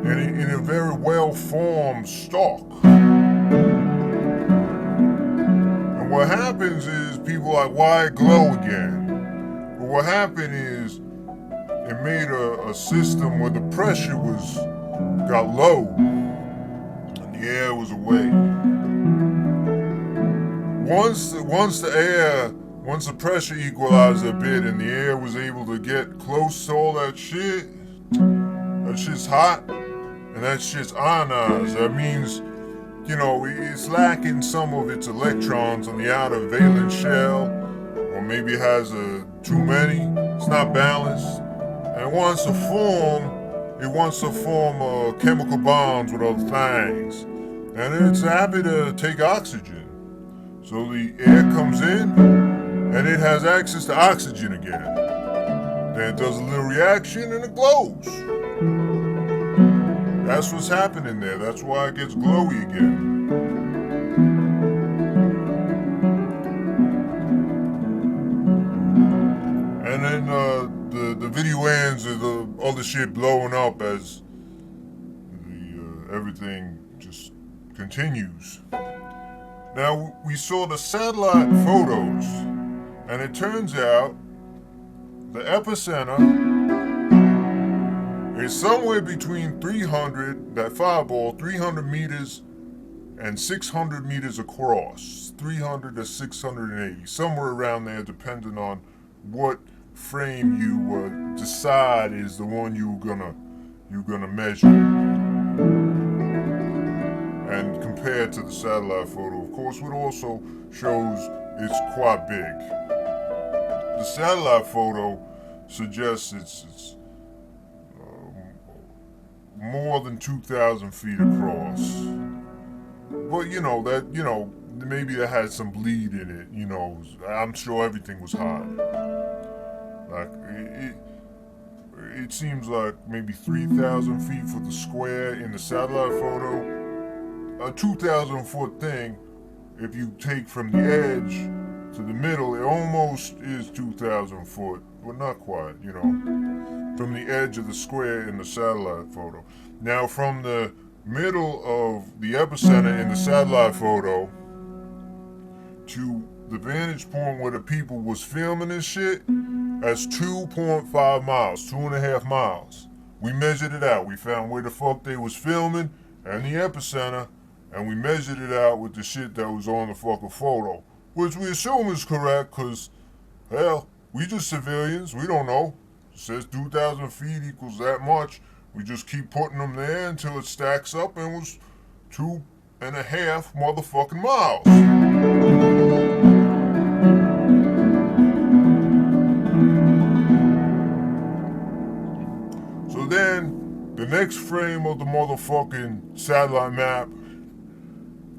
in a very well-formed stalk. And what happens is people are like, why it glow again? But what happened is it made a system where the pressure got low and the air was away. Once the pressure equalized a bit and the air was able to get close to all that shit's hot and that shit's ionized. That means, it's lacking some of its electrons on the outer valence shell, or maybe it has too many. It's not balanced, and it wants to form chemical bonds with other things, and it's happy to take oxygen. So the air comes in, and it has access to oxygen again. Then it does a little reaction, and it glows. That's what's happening there. That's why it gets glowy again. And then the video ends with the other shit blowing up as everything just continues. Now, we saw the satellite photos, and it turns out the epicenter is somewhere between 300 meters and 600 meters across, 300 to 680, somewhere around there, depending on what frame you decide is the one you're gonna measure and compare to the satellite photo. Of course, it also shows it's quite big. The satellite photo suggests it's more than 2,000 feet across. But maybe that had some bleed in it. I'm sure everything was hot. Like it seems like maybe 3,000 feet for the square in the satellite photo. A 2,000 foot thing, if you take from the edge to the middle, it almost is 2,000 foot, but not quite, from the edge of the square in the satellite photo. Now, from the middle of the epicenter in the satellite photo to the vantage point where the people was filming this shit, that's 2.5 miles, 2.5 miles. We measured it out. We found where the fuck they was filming and the epicenter, and we measured it out with the shit that was on the fucking photo, which we assume is correct, because, hell, we just civilians, we don't know. It says 2,000 feet equals that much. We just keep putting them there until it stacks up and it was 2.5 motherfucking miles. So then, the next frame of the motherfucking satellite map,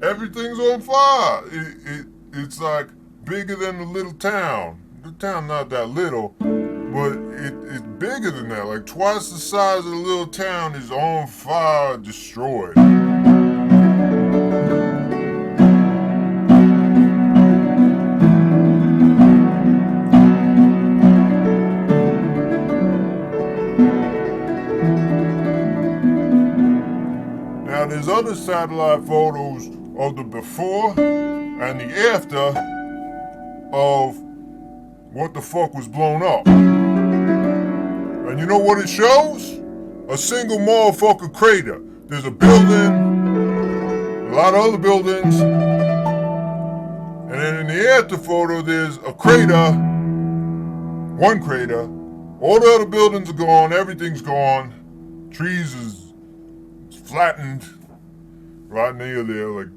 everything's on fire. It's like bigger than the little town. The town not that little, but it's bigger than that. Like twice the size of the little town is on fire, destroyed. Now there's other satellite photos of the before and the after of what the fuck was blown up. And you know what it shows? A single motherfucking crater. There's a building, a lot of other buildings, and then in the after photo there's a crater, one crater. All the other buildings are gone, everything's gone. Trees is flattened right near there, like,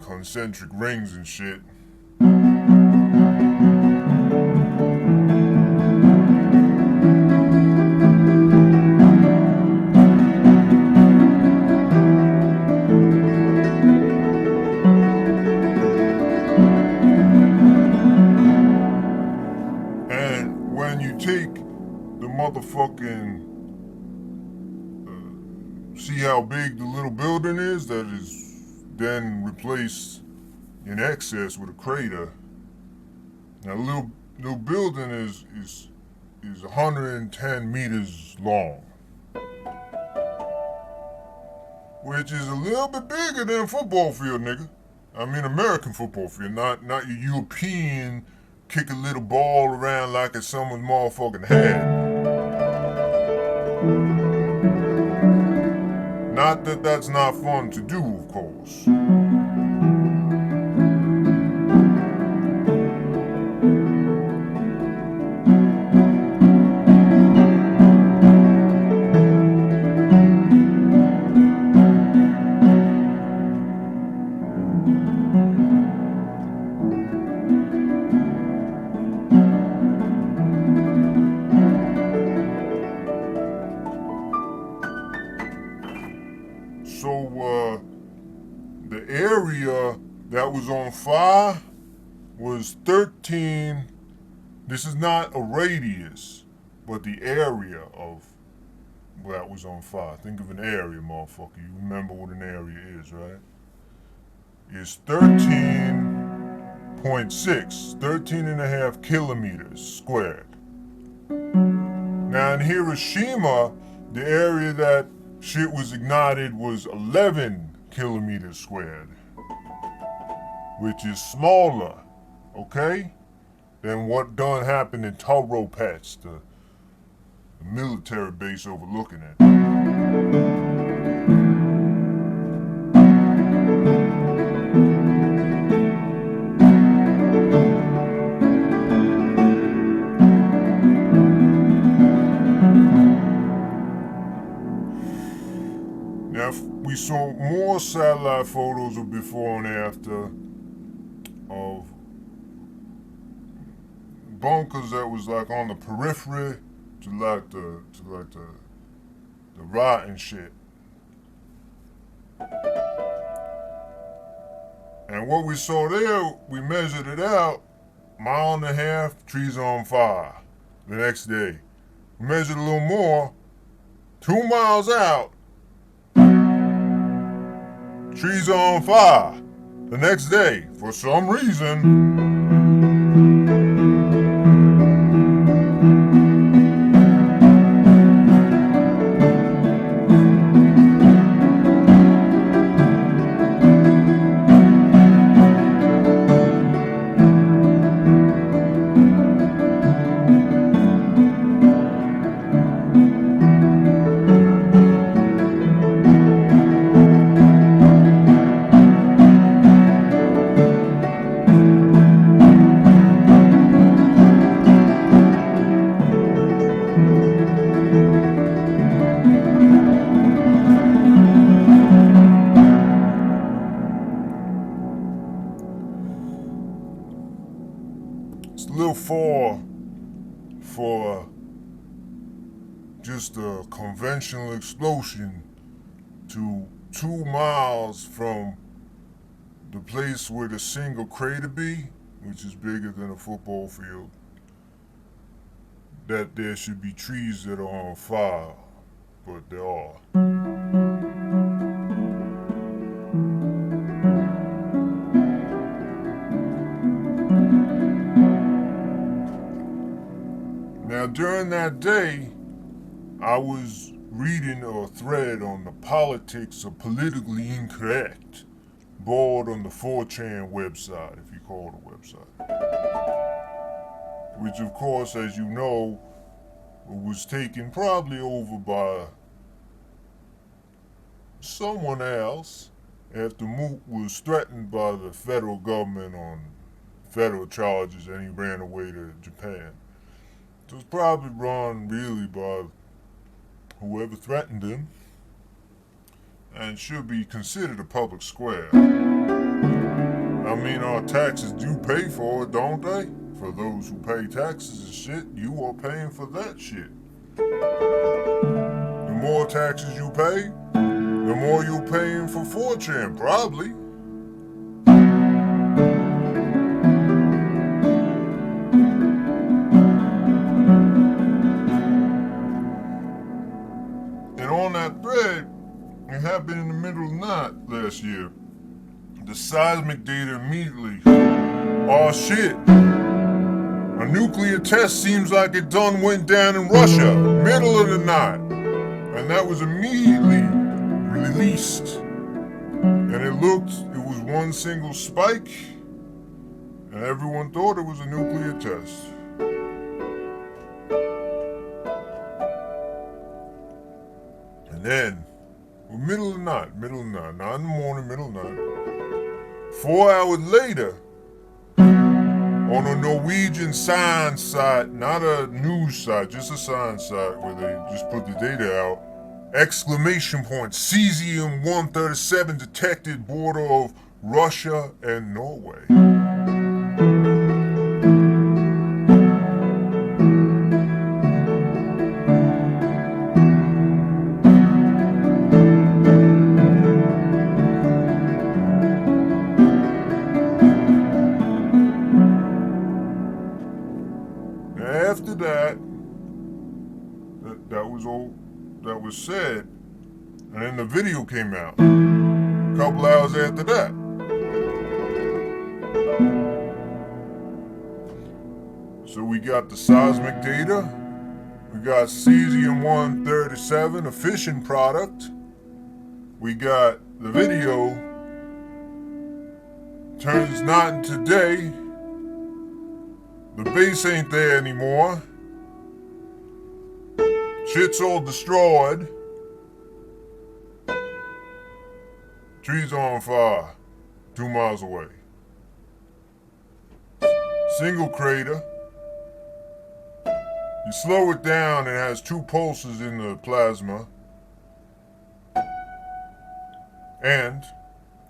concentric rings and shit. And when you take the motherfucking see how big the little building is that is then replaced in excess with a crater. Now, little building is 110 meters long. which is a little bit bigger than a football field, nigga. I mean, American football field, not your European kick a little ball around like it's someone's motherfucking head. Not that that's not fun to do, of course. So, the area that was on fire was 13. This is not a radius, but the area of that was on fire. Think of an area, motherfucker. You remember what an area is, right? It's 13.6, 13 and a half kilometers squared. Now in Hiroshima, the area that shit was ignited was 11 kilometers squared, which is smaller, okay, than what done happened in Toropets, the military base overlooking it. Now, we saw more satellite photos of before and after of bunkers that was like on the periphery to the rotten shit. And what we saw there, we measured it out, 1.5 miles, trees on fire. The next day, we measured a little more, 2 miles out, trees on fire. The next day, for some reason. It's a little far for just a conventional explosion to 2 miles from the place where the single crater be, which is bigger than a football field, that there should be trees that are on fire, but there are. Now, during that day, I was reading a thread on the politics of politically incorrect board on the 4chan website, if you call it a website. Which, of course, as you know, was taken probably over by someone else after Mook was threatened by the federal government on federal charges and he ran away to Japan. It was probably run really by whoever threatened him and should be considered a public square. I mean, our taxes do pay for it, don't they? For those who pay taxes and shit, you are paying for that shit. The more taxes you pay, the more you're paying for 4chan, probably. And on that thread, it happened in the middle of the night last year. The seismic data immediately. Oh shit. A nuclear test seems like it done went down in Russia, middle of the night. And that was immediately released And it was one single spike, and everyone thought it was a nuclear test. And then, middle of the night, not in the morning, middle of the night, 4 hours later, on a Norwegian science site, not a news site, just a science site where they just put the data out, exclamation point, cesium-137 detected border of Russia and Norway. After that was all that was said, and then the video came out a couple hours after that. So we got the seismic data, we got cesium-137, a fission product, we got the video, turns not today, the base ain't there anymore, shit's all destroyed, trees on fire 2 miles away, single crater. You slow it down, it has 2 pulses in the plasma. And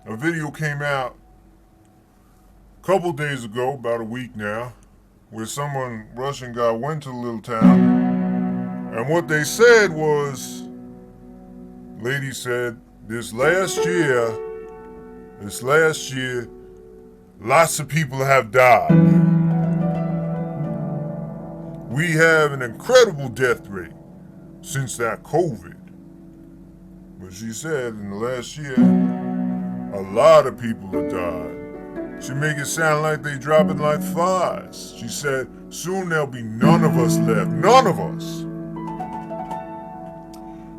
a video came out a couple days ago, about a week now, where Russian guy went to the little town. And what they said was, lady said, this last year, lots of people have died. We have an incredible death rate since that COVID. But she said in the last year, a lot of people have died. She make it sound like they dropping like flies. She said, soon there'll be none of us left. None of us.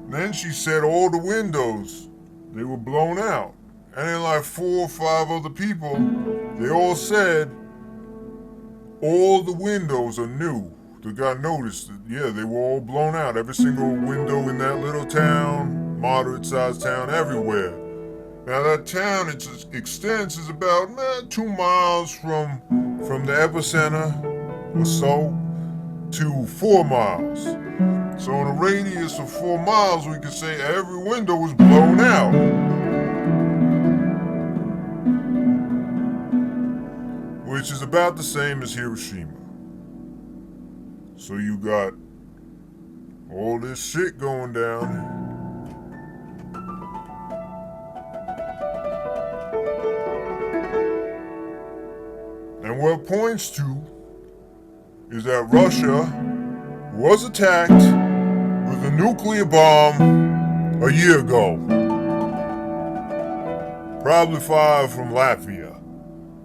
Then she said all the windows, they were blown out. And then like 4 or 5 other people, they all said, all the windows are new. The guy noticed that, yeah, they were all blown out. Every single window in that little town, moderate-sized town, everywhere. Now that town, its extent is about 2 miles from the epicenter or so to 4 miles. So in a radius of 4 miles, we could say every window was blown out. Which is about the same as Hiroshima. So you got all this shit going down. And what it points to is that Russia was attacked with a nuclear bomb a year ago. Probably fired from Latvia.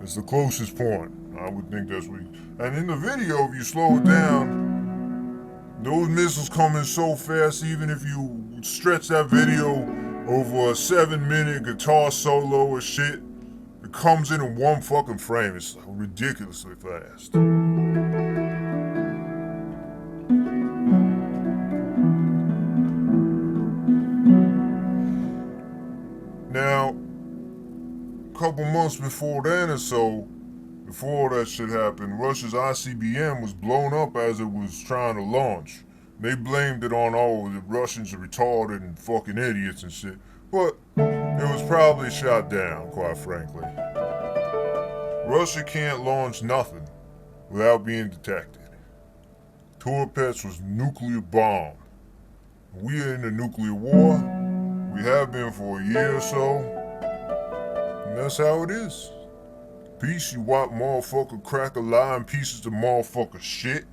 It's the closest point. I would think that's what. And in the video, if you slow it down, those missiles come in so fast, even if you stretch that video over a 7-minute guitar solo or shit, it comes in 1 fucking frame. It's ridiculously fast. Now, a couple months before then or so, before that shit happened, Russia's ICBM was blown up as it was trying to launch. They blamed it on, the Russians are retarded and fucking idiots and shit. But it was probably shot down, quite frankly. Russia can't launch nothing without being detected. Toropets Wus Nuclear bomb. We are in a nuclear war. We have been for a year or so. And that's how it is. Peace, you white motherfucker, cracker, lying pieces of motherfucker shit.